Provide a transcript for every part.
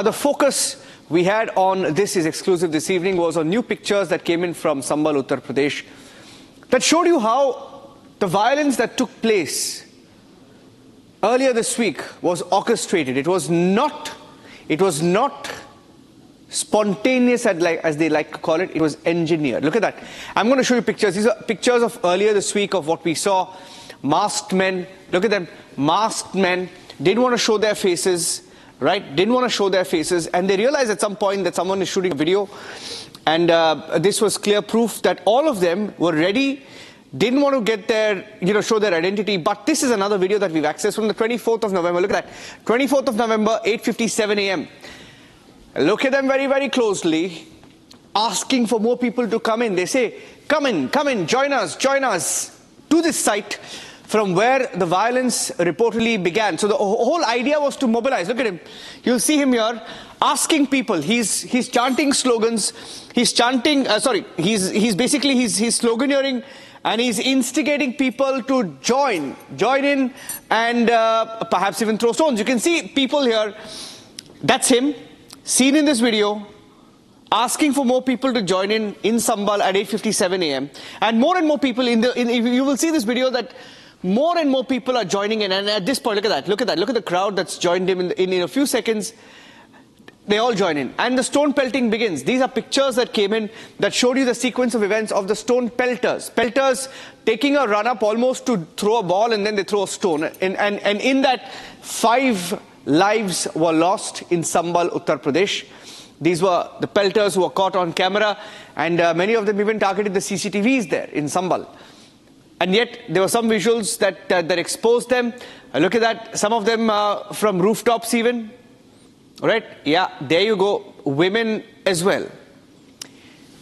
The focus we had on This Is Exclusive this evening was on new pictures that came in from Sambhal, Uttar Pradesh, that showed you how the violence that took place earlier this week was orchestrated. It was not spontaneous, as they like to call it. It was engineered. Look at that. I'm going to show you pictures. These are pictures of earlier this week of what we saw. Masked men. Look at them. Masked men. Didn't want to show their faces. Right? Didn't want to show their faces. And they realized at some point that someone is shooting a video. And this was clear proof that all of them were ready. Didn't want to get their, show their identity. But this is another video that we've accessed from the 24th of November. Look at that. 24th of November, 8:57 a.m. Look at them very, very closely, asking for more people to come in. They say, come in, join us to this site from where the violence reportedly began. So the whole idea was to mobilize. Look at him. You'll see him here asking people. He's chanting slogans. He's chanting, he's sloganeering, and he's instigating people to join in and perhaps even throw stones. You can see people here. That's him. Seen in this video, asking for more people to join in Sambhal at 8:57 a.m. And more people you will see this video that more and more people are joining in. And at this point, look at that. Look at the crowd that's joined him in a few seconds. They all join in. And the stone pelting begins. These are pictures that came in that showed you the sequence of events of the stone pelters. Pelters taking a run up almost to throw a ball, and then they throw a stone. And in that, 5 lives were lost in Sambhal, Uttar Pradesh. These were the pelters who were caught on camera, and many of them even targeted the CCTVs there in Sambhal. And yet there were some visuals that exposed them. Look at that. Some of them from rooftops even. Right? Yeah, there you go. Women as well.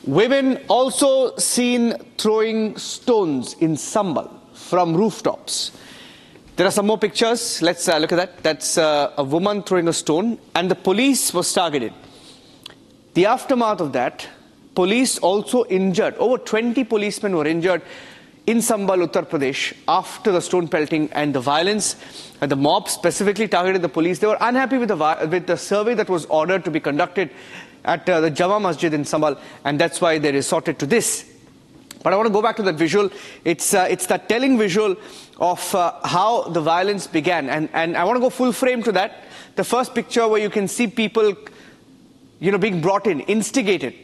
Women also seen throwing stones in Sambhal from rooftops. There are some more pictures. Let's look at that. That's a woman throwing a stone, and the police was targeted. The aftermath of that, police also injured. Over 20 policemen were injured in Sambhal, Uttar Pradesh, after the stone pelting and the violence. And the mob specifically targeted the police. They were unhappy with the survey that was ordered to be conducted at the Jama Masjid in Sambhal, and that's why they resorted to this. But I want to go back to that visual. It's that telling visual of how the violence began. And I want to go full frame to that. The first picture where you can see people, being brought in, instigated.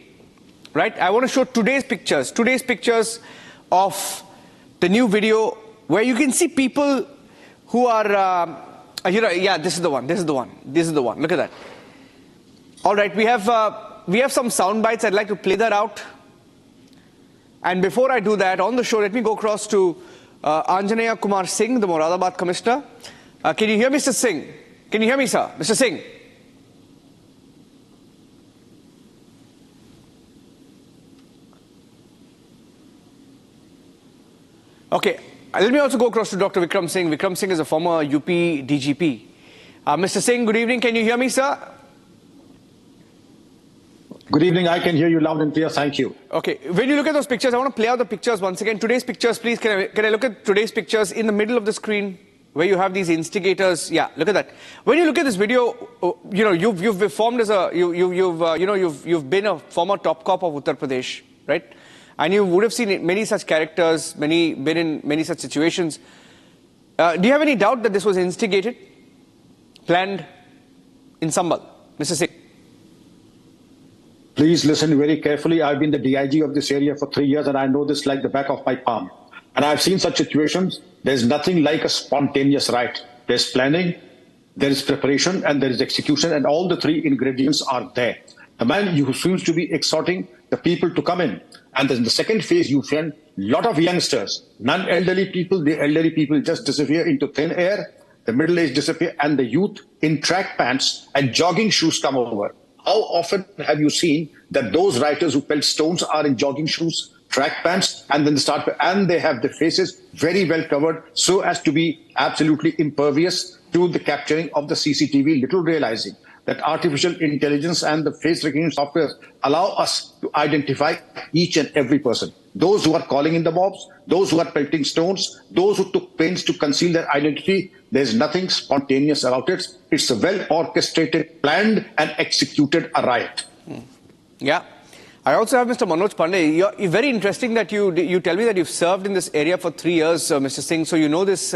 Right? I want to show today's pictures of the new video where you can see people who are, yeah, this is the one. Look at that. All right, we have some sound bites. I'd like to play that out. And before I do that, on the show, let me go across to Anjaneya Kumar Singh, the Moradabad Commissioner. Can you hear Mr. Singh? Can you hear me, sir? Mr. Singh? Okay, let me also go across to Dr. Vikram Singh. Vikram Singh is a former UP DGP. Mr. Singh, good evening. Can you hear me, sir? Good evening. I can hear you loud and clear. Thank you. Okay. When you look at those pictures, I want to play out the pictures once again. Today's pictures, please. Can I look at today's pictures in the middle of the screen where you have these instigators? Yeah, look at that. When you look at this video, you've formed as you've been a former top cop of Uttar Pradesh, right? And you would have seen many such characters, been in many such situations. Do you have any doubt that this was instigated, planned in Sambhal, Mr. Singh? Please listen very carefully. I've been the DIG of this area for 3 years, and I know this like the back of my palm. And I've seen such situations. There's nothing like a spontaneous riot. There's planning, there is preparation, and there is execution, and all the 3 ingredients are there. The man who seems to be exhorting the people to come in. And in the second phase, you find a lot of youngsters, non-elderly people. The elderly people just disappear into thin air. The middle-aged disappear, and the youth in track pants and jogging shoes come over. How often have you seen that those writers who pelt stones are in jogging shoes, track pants, and then they have their faces very well covered so as to be absolutely impervious to the capturing of the CCTV, little realizing that artificial intelligence and the face recognition software allow us to identify each and every person. Those who are calling in the mobs, those who are pelting stones, those who took pains to conceal their identity. There's nothing spontaneous about it. It's a well-orchestrated, planned and executed a riot. Yeah. I also have Mr. Manoj Pandey. You're very interesting that you tell me that you've served in this area for 3 years, Mr. Singh, so you know this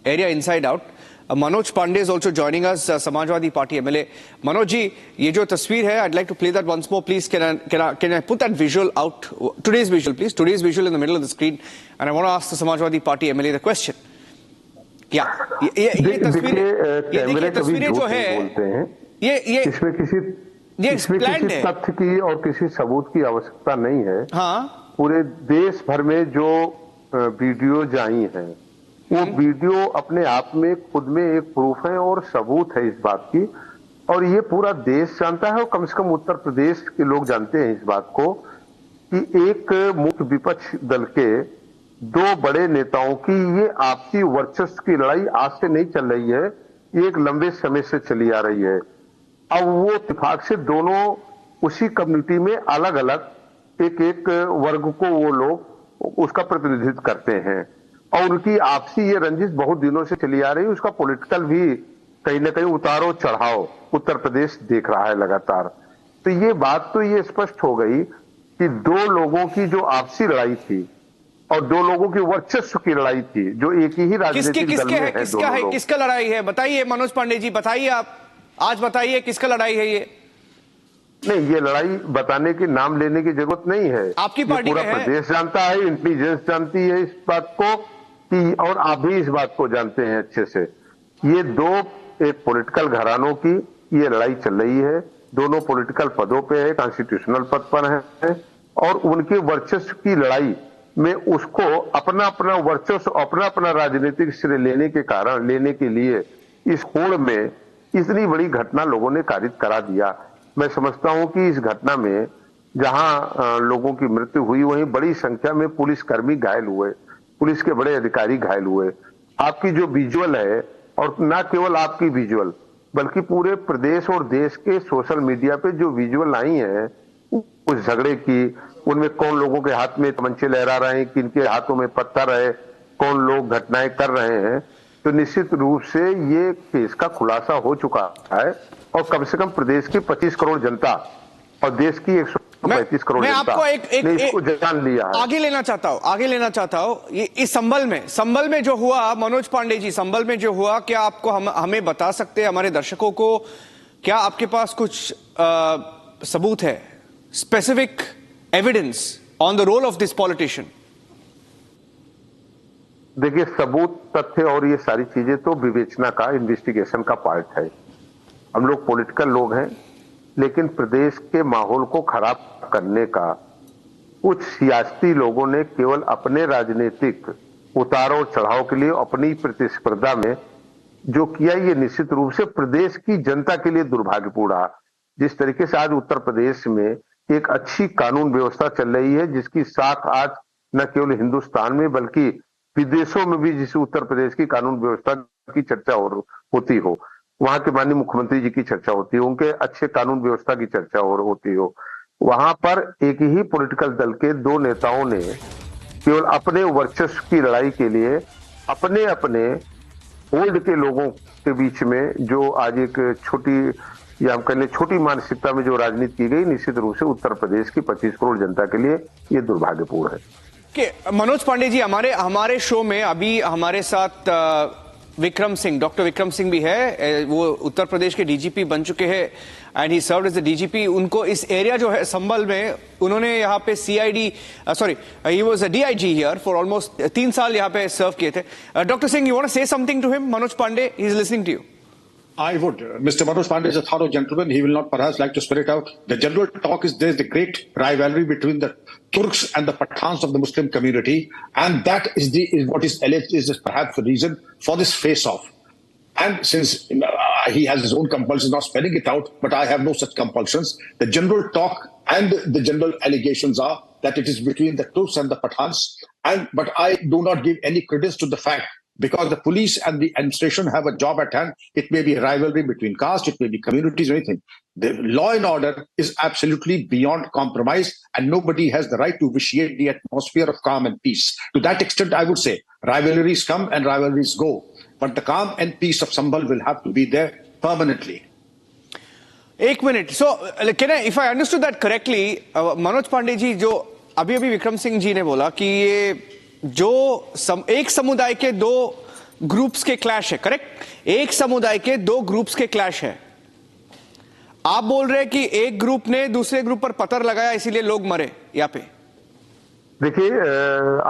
area inside out. Manoj Pandey is also joining us, Samajwadi Party MLA. Manoj ji, ye jo tasveer hai, I'd like to play that once more, please. Can I put that visual out? Today's visual, please. Today's visual in the middle of the screen. And I want to ask the Samajwadi Party MLA the question. क्या ये तस्वीरें जो है ये इसमें किसी तथ्य की और किसी सबूत की आवश्यकता नहीं है। हाँ, पूरे देश भर में जो वीडियो आई हैं वो वीडियो अपने आप में खुद में एक प्रूफ है और सबूत है इस बात की, और ये पूरा देश जानता है और कम से कम उत्तर प्रदेश के लोग जानते हैं इस बात को कि एक मुख्य विपक्ष दल के दो बड़े नेताओं की ये आपसी वर्चस्व की लड़ाई आज से नहीं चल रही है, ये एक लंबे समय से चली आ रही है। अब वो इत्तेफाक से दोनों उसी कम्युनिटी में अलग अलग एक वर्ग को वो लोग उसका प्रतिनिधित्व करते हैं और उनकी आपसी ये रंजिश बहुत दिनों से चली आ रही है। उसका पॉलिटिकल भी कहीं ना कहीं उतारो चढ़ाव उत्तर प्रदेश देख रहा है लगातार। तो ये बात तो ये स्पष्ट हो गई कि दो लोगों की जो आपसी लड़ाई थी और दो लोगों की वर्चस्व की लड़ाई थी जो एक ही राजनीतिक दल में है। किसका लड़ाई है बताइए मनोज पांडे जी, बताइए आप आज बताइए किसका लड़ाई है ये? नहीं, ये लड़ाई बताने के नाम लेने की जरूरत नहीं है। आपकी पार्टी पूरा प्रदेश जानता है, इंटेलिजेंस जानती है इस बात को कि, और आप भी इस बात को जानते हैं अच्छे से। ये दो एक पॉलिटिकल घरानों की ये लड़ाई चल रही है, दोनों पॉलिटिकल पदों पे है, कॉन्स्टिट्यूशनल पद पर है और उनके वर्चस्व की लड़ाई में उसको अपना अपना वर्चस्व अपना अपना राजनीतिक श्रेय लेने के लिए इस होड़ में इतनी बड़ी घटना लोगों ने कारित करा दिया। मैं समझता हूं कि इस घटना में जहां लोगों की मृत्यु हुई वहीं बड़ी संख्या में पुलिसकर्मी घायल हुए, पुलिस के बड़े अधिकारी घायल हुए। आपकी जो विजुअल है, और न केवल आपकी विजुअल बल्कि पूरे प्रदेश और देश के सोशल मीडिया पे जो विजुअल आई है उस झगड़े की, उनमें कौन लोगों के हाथ में तमंचे लहरा रहे हैं, किनके हाथों में पत्थर है, कौन लोग घटनाएं कर रहे हैं, तो निश्चित रूप से ये केस का खुलासा हो चुका है और कम से कम प्रदेश की 25 करोड़ जनता और देश की 135 करोड़ जनता ने इसको जान लिया है। आगे लेना चाहता हूं ये इस संभल में जो हुआ, मनोज पांडे जी, संभल में जो हुआ, क्या आपको हमें बता सकते हैं, हमारे दर्शकों को, क्या आपके पास कुछ सबूत है, specific evidence on the role of this politician? देखिए, सबूत, तथ्य और ये सारी चीजें तो विवेचना का, इन्वेस्टिगेशन का पार्ट है। हम लोग पॉलिटिकल लोग हैं, लेकिन प्रदेश के माहौल को खराब करने का कुछ सियासी लोगों ने केवल अपने राजनीतिक उतार और चढ़ाव के लिए अपनी प्रतिस्पर्धा में जो किया, ये निश्चित रूप से प्रदेश की जनता के लिए दुर्भाग्यपूर्ण रहा। जिस तरीके से आज उत्तर प्रदेश में एक अच्छी कानून व्यवस्था चल रही है जिसकी साख आज न केवल हिंदुस्तान में बल्कि विदेशों में भी जिस उत्तर प्रदेश की कानून व्यवस्था की चर्चा होती हो, वहां के माननीय मुख्यमंत्री जी की चर्चा होती हो, उनके अच्छे कानून व्यवस्था की चर्चा होती हो, वहां पर एक ही पॉलिटिकल दल के दो नेताओं ने केवल अपने वर्चस्व की लड़ाई के लिए अपने अपने होल्ड के लोगों के बीच में जो आज एक छोटी, या हम कह लें छोटी मानसिकता में जो राजनीति की गई, निश्चित रूप से उत्तर प्रदेश की 25 करोड़ जनता के लिए ये दुर्भाग्यपूर्ण है। मनोज पांडे जी, हमारे शो में अभी हमारे साथ विक्रम सिंह, डॉक्टर विक्रम सिंह भी है, वो उत्तर प्रदेश के डीजीपी बन चुके हैं and he served as the DGP. उनको इस एरिया जो है संभल में, उन्होंने यहाँ पे ही was a DIG here for almost 3 साल यहाँ पे सर्व किए थे। Doctor Singh, you want to say something to him? Manoj Pandey, he is listening to you. I would. Mr. Manoj Pandey is a thorough gentleman. He will not perhaps like to spell it out. The general talk is there's the great rivalry between the Turks and the Pathans of the Muslim community, and that is what is alleged is perhaps the reason for this face-off. And since he has his own compulsions, not spelling it out, but I have no such compulsions. The general talk and the general allegations are that it is between the Turks and the Pathans, but I do not give any credence to the fact because the police and the administration have a job at hand. It may be a rivalry between castes, it may be communities or anything. The law and order is absolutely beyond compromise, and nobody has the right to vitiate the atmosphere of calm and peace. To that extent, I would say rivalries come and rivalries go, but the calm and peace of Sambhal will have to be there permanently. एक मिनट. So, can I, if I understood that correctly, Manoj Pandey ji, जो अभी विक्रम सिंह जी ने बोला कि ये जो एक समुदाय के दो ग्रुप्स के क्लैश है, करेक्ट? एक समुदाय के दो ग्रुप्स के क्लैश है. आप बोल रहे हैं कि एक ग्रुप ने दूसरे ग्रुप पर पत्थर लगाया इसीलिए लोग मरे यहाँ पे. देखिए,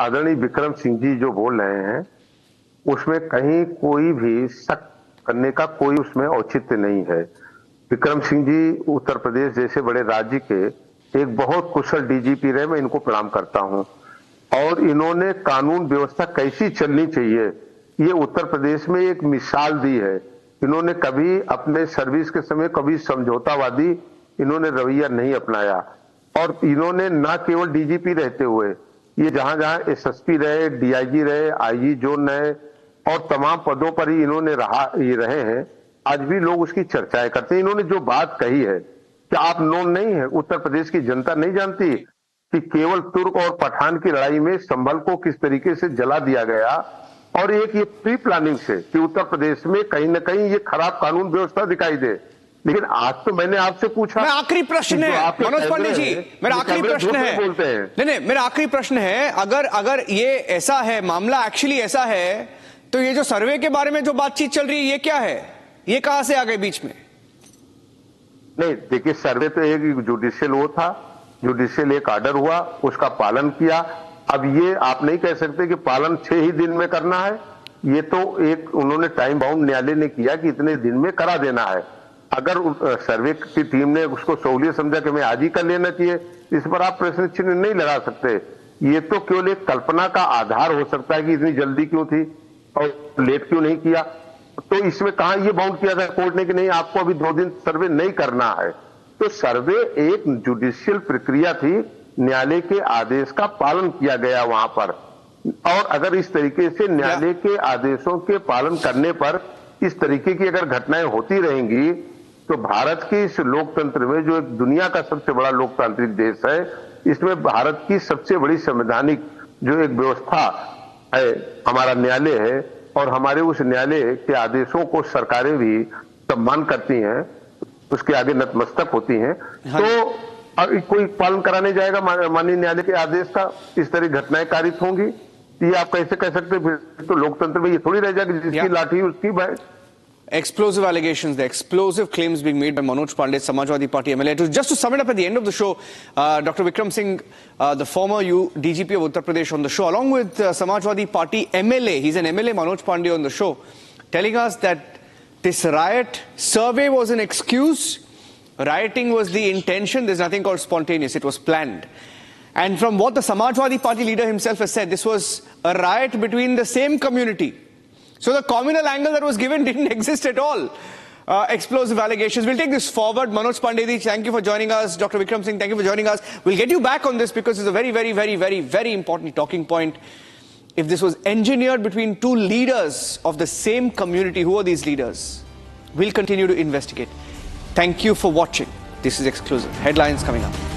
आदरणीय विक्रम सिंह जी जो बोल रहे हैं उसमें कहीं कोई भी शक करने का कोई उसमें औचित्य नहीं है. विक्रम सिंह जी उत्तर प्रदेश जैसे बड़े राज्य के एक बहुत कुशल डीजीपी रहे, मैं इनको प्रणाम करता हूं. और इन्होंने कानून व्यवस्था कैसी चलनी चाहिए ये उत्तर प्रदेश में एक मिसाल दी है. इन्होंने कभी अपने सर्विस के समय कभी समझौतावादी इन्होंने रवैया नहीं अपनाया. और इन्होंने न केवल डीजीपी रहते हुए ये जहां जहां एसएसपी रहे, डीआईजी रहे, आईजी जोन रहे और तमाम पदों पर ही इन्होंने रहे हैं. आज भी लोग उसकी चर्चाएं करते हैं. इन्होंने जो बात कही है क्या आप नोन नहीं है? उत्तर प्रदेश की जनता नहीं जानती कि केवल तुर्क और पठान की लड़ाई में संभल को किस तरीके से जला दिया गया, और एक ये प्री प्लानिंग से कि उत्तर प्रदेश में कहीं न कहीं ये खराब कानून व्यवस्था दिखाई दे. लेकिन आज तो मैंने आपसे पूछा, मैं आखिरी प्रश्न है मनोज पांडे जी, मेरा आखिरी प्रश्न है. नहीं, मेरा आखिरी प्रश्न है, अगर ये ऐसा है, मामला एक्चुअली ऐसा है, तो ये जो सर्वे के बारे में जो बातचीत चल रही है ये क्या है? ये कहां से आ गए बीच में? नहीं, देखिए, सर्वे तो एक जुडिशियल वो था, जुडिशियल एक ऑर्डर हुआ, उसका पालन किया. अब ये आप नहीं कह सकते कि पालन 6 ही दिन में करना है. ये तो एक उन्होंने टाइम बाउंड न्यायालय ने किया कि इतने दिन में करा देना है. अगर सर्वे की टीम ने उसको सहूलियत समझा कि मैं आज ही कर लेना चाहिए, इस पर आप प्रश्न चिन्ह नहीं लगा सकते. ये तो केवल एक कल्पना का आधार हो सकता है कि इतनी जल्दी क्यों थी और लेट क्यों नहीं किया. तो इसमें कहा ये बाउंड किया था कोर्ट ने कि नहीं आपको अभी 2 दिन सर्वे नहीं करना है. तो सर्वे एक जुडिशियल प्रक्रिया थी, न्यायालय के आदेश का पालन किया गया वहां पर. और अगर इस तरीके से न्यायालय के आदेशों के पालन करने पर इस तरीके की अगर घटनाएं होती रहेंगी तो भारत के इस लोकतंत्र में, जो एक दुनिया का सबसे बड़ा लोकतांत्रिक देश है, इसमें भारत की सबसे बड़ी संवैधानिक जो एक व्यवस्था है हमारा न्यायालय है, और हमारे उस न्यायालय के आदेशों को सरकारें भी सम्मान करती हैं, उसके आगे नतमस्तक होती हैं. तो कोई पालन कराने जाएगा माननीय न्यायालय के आदेश का, इस तरह घटनाएं कारित होंगी. ये आप कैसे कह सकते हैं? फिर तो लोकतंत्र में ये थोड़ी रह जाएगी जिसकी लाठी उसकी भाई. Explosive allegations, the explosive claims being made by Manoj Pandey, Samajwadi Party MLA. Just to sum it up at the end of the show, Dr. Vikram Singh, the former DGP of Uttar Pradesh on the show, along with Samajwadi Party MLA, he's an MLA, Manoj Pandey on the show, telling us that this riot survey was an excuse, rioting was the intention, there's nothing called spontaneous, it was planned. And from what the Samajwadi Party leader himself has said, this was a riot between the same community. So the communal angle that was given didn't exist at all. Explosive allegations. We'll take this forward. Manoj Pandey, thank you for joining us. Dr. Vikram Singh, thank you for joining us. We'll get you back on this because it's a very, very, very, very, very important talking point. If this was engineered between two leaders of the same community, who are these leaders? We'll continue to investigate. Thank you for watching. This is Exclusive. Headlines coming up.